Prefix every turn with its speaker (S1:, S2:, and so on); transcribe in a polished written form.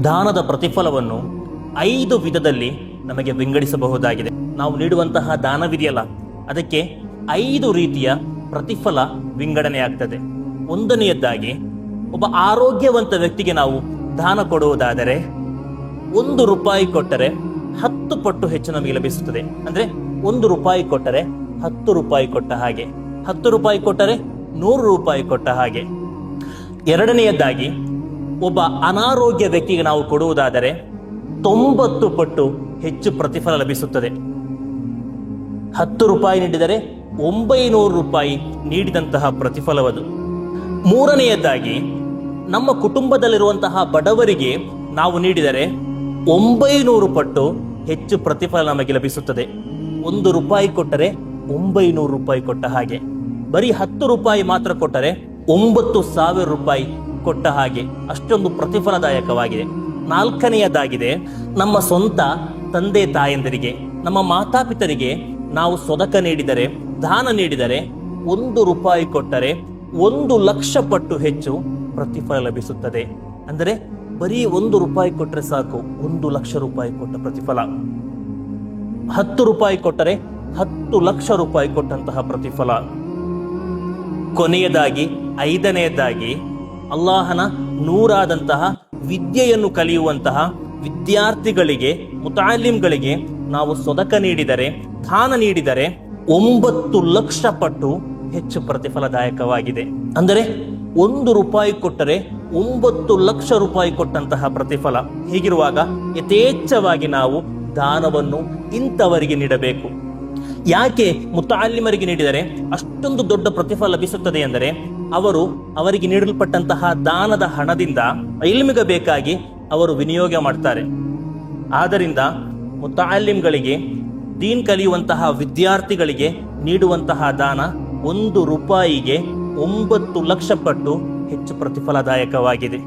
S1: ದಾನದ ಪ್ರತಿಫಲವನ್ನು 5 ವಿಧದಲ್ಲಿ ನಮಗೆ ವಿಂಗಡಿಸಬಹುದಾಗಿದೆ. ನಾವು ನೀಡುವಂತಹ ದಾನವಿದೆಯಲ್ಲ, ಅದಕ್ಕೆ 5 ರೀತಿಯ ಪ್ರತಿಫಲ ವಿಂಗಡಣೆಯಾಗ್ತದೆ. 1ನೇಯದ್ದಾಗಿ, ಒಬ್ಬ ಆರೋಗ್ಯವಂತ ವ್ಯಕ್ತಿಗೆ ನಾವು ದಾನ ಕೊಡುವುದಾದರೆ 1 ರೂಪಾಯಿ ಕೊಟ್ಟರೆ 10 ಪಟ್ಟು ಹೆಚ್ಚು ನಮಗೆ ಲಭಿಸುತ್ತದೆ. ಅಂದ್ರೆ 1 ರೂಪಾಯಿ ಕೊಟ್ಟರೆ 10 ರೂಪಾಯಿ ಕೊಟ್ಟ ಹಾಗೆ, 10 ರೂಪಾಯಿ ಕೊಟ್ಟರೆ 100 ರೂಪಾಯಿ ಕೊಟ್ಟ ಹಾಗೆ. 2ನೇಯದ್ದಾಗಿ, ಒಬ್ಬ ಅನಾರೋಗ್ಯ ವ್ಯಕ್ತಿಗೆ ನಾವು ಕೊಡುವುದಾದರೆ 90 ಪಟ್ಟು ಹೆಚ್ಚು ಪ್ರತಿಫಲ ಲಭಿಸುತ್ತದೆ. 10 ರೂಪಾಯಿ ನೀಡಿದರೆ 900 ರೂಪಾಯಿ ನೀಡಿದಂತಹ ಪ್ರತಿಫಲವದು. 3ನೇಯದ್ದಾಗಿ, ನಮ್ಮ ಕುಟುಂಬದಲ್ಲಿರುವಂತಹ ಬಡವರಿಗೆ ನಾವು ನೀಡಿದರೆ 900 ಪಟ್ಟು ಹೆಚ್ಚು ಪ್ರತಿಫಲ ನಮಗೆ ಲಭಿಸುತ್ತದೆ. 1 ರೂಪಾಯಿ ಕೊಟ್ಟರೆ 900 ರೂಪಾಯಿ ಕೊಟ್ಟ ಹಾಗೆ. ಬರೀ 10 ರೂಪಾಯಿ ಮಾತ್ರ ಕೊಟ್ಟರೆ 9,000 ರೂಪಾಯಿ ಕೊಟ್ಟ ಹಾಗೆ. ಅಷ್ಟೊಂದು ಪ್ರತಿಫಲದಾಯಕವಾಗಿದೆ. 4ನೇಯದಾಗಿದೆ, ನಮ್ಮ ಸ್ವಂತ ತಂದೆ ತಾಯಂದಿರಿಗೆ, ನಮ್ಮ ಮಾತಾಪಿತರಿಗೆ ನಾವು ಸೊದಕ ನೀಡಿದರೆ, ದಾನ ನೀಡಿದರೆ 1 ರೂಪಾಯಿ ಕೊಟ್ಟರೆ 1 ಲಕ್ಷ ಪಟ್ಟು ಹೆಚ್ಚು ಪ್ರತಿಫಲ ಲಭಿಸುತ್ತದೆ. ಅಂದರೆ ಬರೀ 1 ರೂಪಾಯಿ ಕೊಟ್ಟರೆ ಸಾಕು, 1 ಲಕ್ಷ ರೂಪಾಯಿ ಕೊಟ್ಟ ಪ್ರತಿಫಲ. 10 ರೂಪಾಯಿ ಕೊಟ್ಟರೆ 10 ಲಕ್ಷ ರೂಪಾಯಿ ಕೊಟ್ಟಂತಹ ಪ್ರತಿಫಲ. ಕೊನೆಯದಾಗಿ 5ನೇಯದಾಗಿ, ಅಲ್ಲಾಹನ ನೂರಾದಂತಹ ವಿದ್ಯೆಯನ್ನು ಕಲಿಯುವಂತಹ ವಿದ್ಯಾರ್ಥಿಗಳಿಗೆ, ಮುತಾಲಿಮ್ಗಳಿಗೆ ನಾವು ಸೊದಕ ನೀಡಿದರೆ, ದಾನ ನೀಡಿದರೆ 9 ಲಕ್ಷ ಪಟ್ಟು ಹೆಚ್ಚು ಪ್ರತಿಫಲದಾಯಕವಾಗಿದೆ. ಅಂದರೆ 1 ರೂಪಾಯಿ ಕೊಟ್ಟರೆ 9 ಲಕ್ಷ ರೂಪಾಯಿ ಕೊಟ್ಟಂತಹ ಪ್ರತಿಫಲ. ಹೀಗಿರುವಾಗ ಯಥೇಚ್ಛವಾಗಿ ನಾವು ದಾನವನ್ನು ಇಂಥವರಿಗೆ ನೀಡಬೇಕು. ಯಾಕೆ ಮುತಾಲಿಮರಿಗೆ ನೀಡಿದರೆ ಅಷ್ಟೊಂದು ದೊಡ್ಡ ಪ್ರತಿಫಲ ಲಭಿಸುತ್ತದೆ ಎಂದರೆ, ಅವರಿಗೆ ನೀಡಲ್ಪಟ್ಟಂತಹ ದಾನದ ಹಣದಿಂದ ಇಲ್ಮಿಗೆ ಬೇಕಾಗಿ ಅವರು ವಿನಿಯೋಗ ಮಾಡ್ತಾರೆ. ಆದ್ದರಿಂದ ಮುತಾಲಿಮ್ಗಳಿಗೆ, ದೀನ್ ಕಲಿಯುವಂತಹ ವಿದ್ಯಾರ್ಥಿಗಳಿಗೆ ನೀಡುವಂತಹ ದಾನ 1 ರೂಪಾಯಿಗೆ 9 ಲಕ್ಷ ಪಟ್ಟು ಹೆಚ್ಚು ಪ್ರತಿಫಲದಾಯಕವಾಗಿದೆ.